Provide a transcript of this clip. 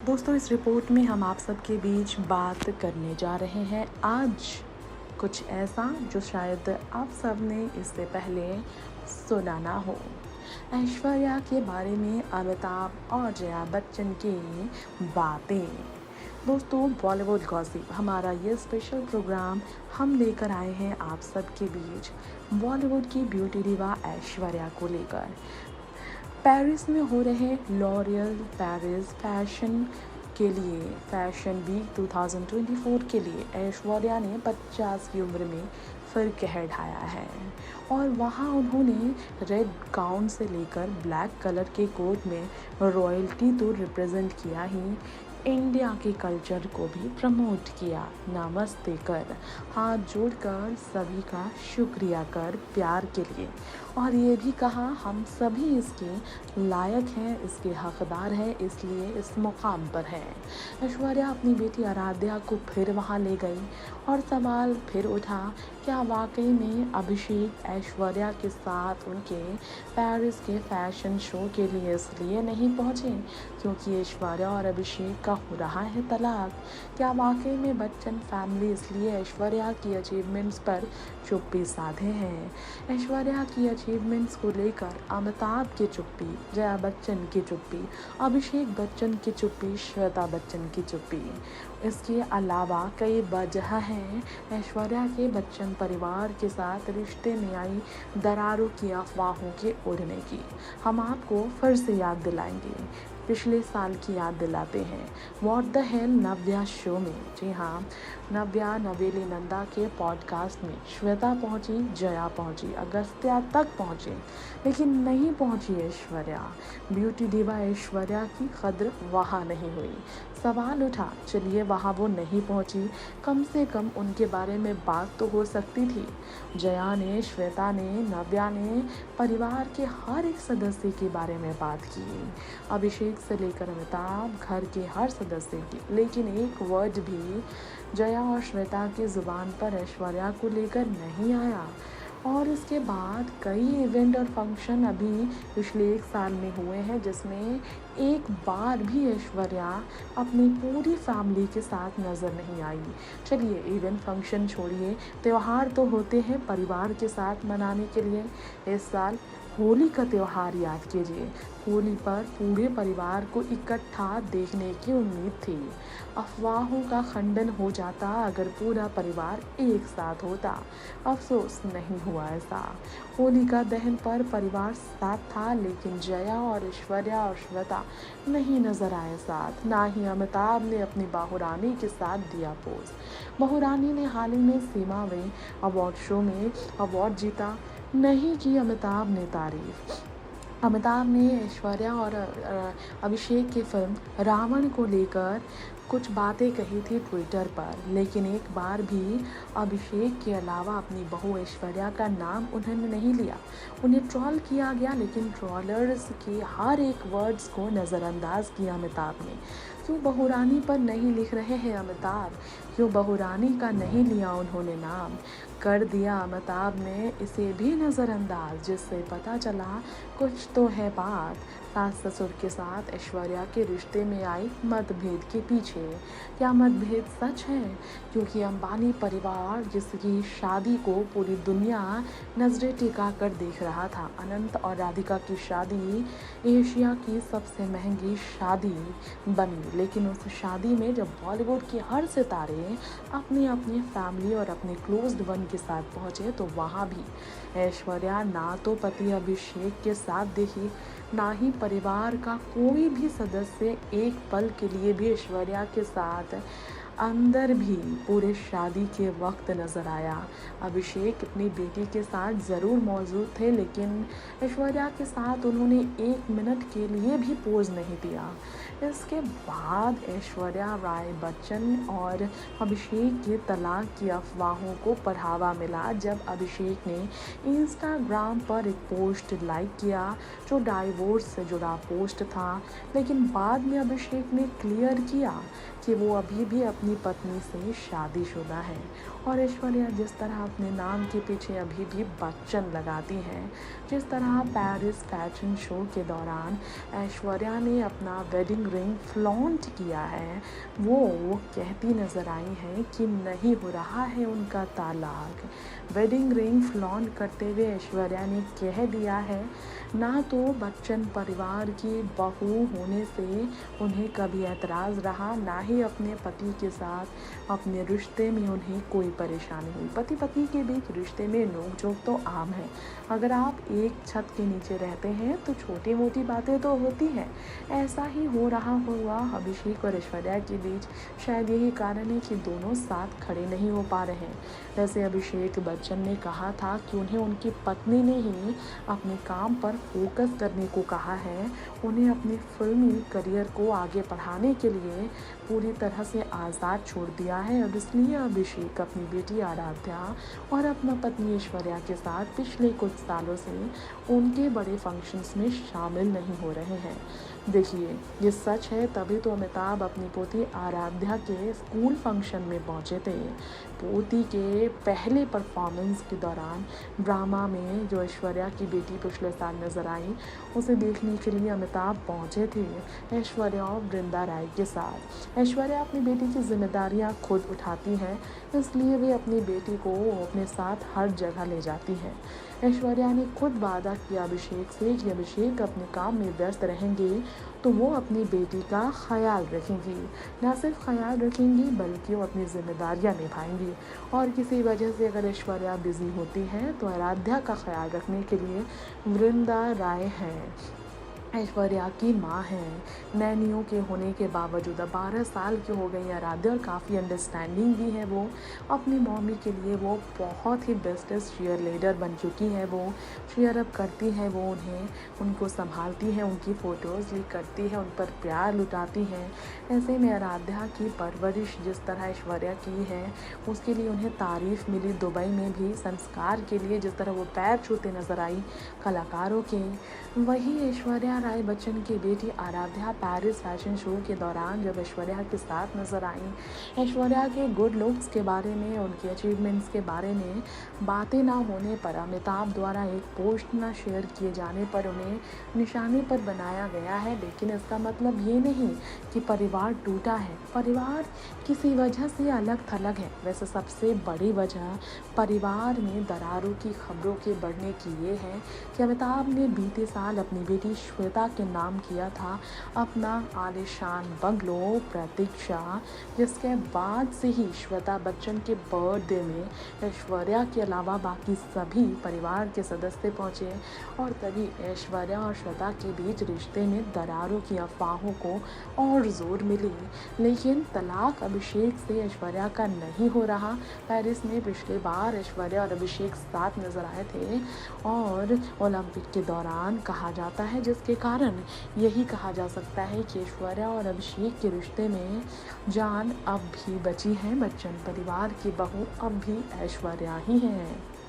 दोस्तों, इस रिपोर्ट में हम आप सबके बीच बात करने जा रहे हैं आज कुछ ऐसा जो शायद आप सब ने इससे पहले सुना ना हो। ऐश्वर्या के बारे में अमिताभ और जया बच्चन की बातें। दोस्तों, बॉलीवुड गॉसिप हमारा ये स्पेशल प्रोग्राम हम लेकर आए हैं आप सबके बीच बॉलीवुड की ब्यूटी डिवा ऐश्वर्या को लेकर। पेरिस में हो रहे लॉरियल पेरिस फैशन वीक 2024 के लिए ऐश्वर्या ने 50 की उम्र में फिर कहर ढाया है और वहाँ उन्होंने रेड गाउन से लेकर ब्लैक कलर के कोट में रॉयल्टी तो रिप्रेजेंट किया ही, इंडिया के कल्चर को भी प्रमोट किया। नमस्ते कर, हाथ जोड़कर सभी का शुक्रिया कर प्यार के लिए, और ये भी कहा हम सभी इसके लायक हैं, इसके हकदार हैं, इसलिए इस मुकाम पर हैं। ऐश्वर्या अपनी बेटी आराध्या को फिर वहाँ ले गई और सवाल फिर उठा, क्या वाकई में अभिषेक ऐश्वर्या के साथ उनके पेरिस के फैशन शो के लिए इसलिए नहीं पहुँचे क्योंकि ऐश्वर्या और अभिषेक का हो रहा है तलाक? क्या वाकई में बच्चन फैमिली इसलिए ऐश्वर्या की अचीवमेंट्स पर चुप्पी साधे हैं? ऐश्वर्या की अचीवमेंट्स को लेकर अमिताभ की चुप्पी, जया बच्चन की चुप्पी, अभिषेक बच्चन की चुप्पी, श्वेता बच्चन की चुप्पी। इसके अलावा कई वजह हैं ऐश्वर्या के बच्चन परिवार के साथ रिश्ते में आई दरारों की अफवाहों के उड़ने की। हम आपको फिर से याद दिलाएंगे, पिछले साल की याद दिलाते हैं। What the hell Navya show में, जी हाँ, नव्या नवेली नंदा के पॉडकास्ट में श्वेता पहुंची, जया पहुंची, अगस्त्या तक पहुंचे, लेकिन नहीं पहुंची ऐश्वर्या। ब्यूटी डिवा ऐश्वर्या की कद्र वहाँ नहीं हुई। सवाल उठा, चलिए वहाँ वो नहीं पहुंची, कम से कम उनके बारे में बात तो हो सकती थी। जया ने, श्वेता ने, नव्या ने परिवार के हर एक सदस्य के बारे में बात की, अभिषेक से लेकर अमिताभ, घर के हर सदस्य की, लेकिन एक वर्ड भी जया और श्वेता की ज़ुबान पर ऐश्वर्या को लेकर नहीं आया। और इसके बाद कई इवेंट और फंक्शन अभी पिछले एक साल में हुए हैं जिसमें एक बार भी ऐश्वर्या अपनी पूरी फैमिली के साथ नज़र नहीं आई। चलिए इवेंट फंक्शन छोड़िए, त्यौहार तो होते हैं परिवार के साथ मनाने के लिए। इस साल होली का त्यौहार याद कीजिए, होली पर पूरे परिवार को इकट्ठा देखने की उम्मीद थी। अफवाहों का खंडन हो जाता अगर पूरा परिवार एक साथ होता। अफसोस नहीं हुआ ऐसा। होलिका दहन पर परिवार साथ था, लेकिन जया और ऐश्वर्या और श्वेता नहीं नजर आए साथ। ना ही अमिताभ ने अपनी बहुरानी के साथ दिया पोज। बहुरानी ने हाल ही में सीमा में अवार्ड शो में अवार्ड जीता, नहीं की अमिताभ ने तारीफ। अमिताभ ने ऐश्वर्या और अभिषेक की फिल्म रावण को लेकर कुछ बातें कही थी ट्विटर पर, लेकिन एक बार भी अभिषेक के अलावा अपनी बहू ऐश्वर्या का नाम उन्होंने नहीं लिया। उन्हें ट्रोल किया गया, लेकिन ट्रोलर्स के हर एक वर्ड्स को नज़रअंदाज किया अमिताभ ने। क्यों बहुरानी पर नहीं लिख रहे हैं अमिताभ? क्यों बहुरानी का नहीं लिया उन्होंने नाम? कर दिया अमिताभ ने इसे भी नज़रअंदाज, जिससे पता चला कुछ तो है बात। सास ससुर के साथ ऐश्वर्या के रिश्ते में आई मतभेद के पीछे क्या मतभेद सच है? क्योंकि अंबानी परिवार जिसकी शादी को पूरी दुनिया नजरें टिका कर देख रहा था, अनंत और राधिका की शादी एशिया की सबसे महंगी शादी बनी, लेकिन उस शादी में जब बॉलीवुड के हर सितारे अपनी अपनी फैमिली और अपने क्लोज्ड वन के साथ पहुंचे, तो वहाँ भी ऐश्वर्या ना तो पति अभिषेक के साथ दिखी, ना ही परिवार का कोई भी सदस्य एक पल के लिए भी ऐश्वर्या के साथ अंदर भी पूरे शादी के वक्त नज़र आया। अभिषेक अपनी बेटी के साथ ज़रूर मौजूद थे, लेकिन ऐश्वर्या के साथ उन्होंने एक मिनट के लिए भी पोज नहीं दिया। इसके बाद ऐश्वर्या राय बच्चन और अभिषेक के तलाक की अफवाहों को बढ़ावा मिला जब अभिषेक ने इंस्टाग्राम पर एक पोस्ट लाइक किया जो डाइवोर्स से जुड़ा पोस्ट था, लेकिन बाद में अभिषेक ने क्लियर किया कि वो अभी भी अपनी अपनी पत्नी से शादीशुदा है। और ऐश्वर्या जिस तरह अपने नाम के पीछे अभी भी बच्चन लगाती है, जिस तरह पेरिस फैशन शो के दौरान ऐश्वर्या ने अपना वेडिंग रिंग फ्लॉन्ट किया है, वो कहती नज़र आई है कि नहीं हो रहा है उनका तालाक। वेडिंग रिंग फ्लॉन्ट करते हुए ऐश्वर्या ने कह दिया है, ना तो बच्चन परिवार की बहू होने से उन्हें कभी ऐतराज़ रहा, ना ही अपने पति के साथ अपने रिश्ते में उन्हें कोई परेशानी हुई। पति पत्नी के बीच रिश्ते में नोक-झोंक तो आम है। अगर आप एक छत के नीचे रहते हैं तो छोटी मोटी बातें तो होती हैं। ऐसा ही हो रहा हुआ अभिषेक और ऐश्वर्या के बीच। शायद यही कारण है कि दोनों साथ खड़े नहीं हो पा रहे। वैसे अभिषेक बच्चन ने कहा था कि उन्हें उनकी पत्नी ने ही अपने काम पर फोकस करने को कहा है। उन्हें अपने फिल्मी करियर को आगे बढ़ाने के लिए पूरी तरह से आज़ाद छोड़ दिया है। अब इसलिए अभिषेक अपनी बेटी आराध्या और अपना पत्नी ऐश्वर्या के साथ पिछले कुछ सालों से उनके बड़े फंक्शंस में शामिल नहीं हो रहे हैं। देखिए, ये सच है, तभी तो अमिताभ अपनी पोती आराध्या के स्कूल फंक्शन में पहुंचे थे। पोती के पहले परफॉर्मेंस के दौरान ड्रामा में जो ऐश्वर्या की बेटी पिछले साल नजर आई, उसे देखने के लिए अमिताभ पहुंचे थे ऐश्वर्या और वृंदा राय के साथ। ऐश्वर्या अपनी बेटी की जिम्मेदारियां खुद उठाती हैं, इसलिए वे अपनी बेटी को अपने साथ हर जगह ले जाती हैं। ऐश्वर्या ने खुद वादा किया अभिषेक से कि अभिषेक अपने काम में व्यस्त रहेंगे तो वो अपनी बेटी का ख्याल रखेंगी। न सिर्फ ख्याल रखेंगी बल्कि वो अपनी जिम्मेदारियां निभाएंगी। और किसी वजह से अगर ऐश्वर्या बिजी होती हैं तो आराध्या का ख्याल रखने के लिए वृंदा राय हैं। ऐश्वर्या की माँ हैं। नैनियों के होने के बावजूद अब 12 साल की हो गई आराध्या और काफ़ी अंडरस्टैंडिंग भी है वो। अपनी मम्मी के लिए वो बहुत ही बेस्टेस्ट चीयर लीडर बन चुकी है। वो चीयर अप करती है, वो उनको संभालती है, उनकी फ़ोटोज़ क्लिक करती है, उन पर प्यार लुटाती है। ऐसे में आराध्या की परवरिश जिस तरह ऐश्वर्या की है, उसके लिए उन्हें तारीफ़ मिली। दुबई में भी संस्कार के लिए जिस तरह वो पैर छूते नज़र आई कलाकारों के, वही ऐश्वर्या राय बच्चन की बेटी आराध्या पेरिस फैशन शो के दौरान जब ऐश्वर्या के साथ नजर आई, ऐश्वर्या के गुड लुक्स के बारे में, उनके अचीवमेंट्स के बारे में बातें ना होने पर, अमिताभ द्वारा एक पोस्ट ना शेयर किए जाने पर उन्हें निशाने पर बनाया गया है। लेकिन इसका मतलब ये नहीं कि परिवार टूटा है। परिवार किसी वजह से अलग थलग है। वैसे सबसे बड़ी वजह परिवार में दरारों की खबरों के बढ़ने की ये है कि अमिताभ ने बीते साल अपनी बेटी श्वेता के नाम किया था अपना आलीशान बंगलो प्रतीक्षा, जिसके बाद से ही श्वेता बच्चन के बर्थडे में ऐश्वर्या के अलावा बाकी सभी परिवार के सदस्य पहुंचे और तभी ऐश्वर्या और श्वेता के बीच रिश्ते में दरारों की अफवाहों को और जोर मिली। लेकिन तलाक अभिषेक से ऐश्वर्या का नहीं हो रहा। पेरिस में पिछले बार ऐश्वर्या और अभिषेक साथ नजर आए थे और ओलंपिक के दौरान कहा जाता है, जिसके कारण यही कहा जा सकता है कि ऐश्वर्या और अभिषेक के रिश्ते में जान अब भी बची है। बच्चन परिवार की बहू अब भी ऐश्वर्या ही है।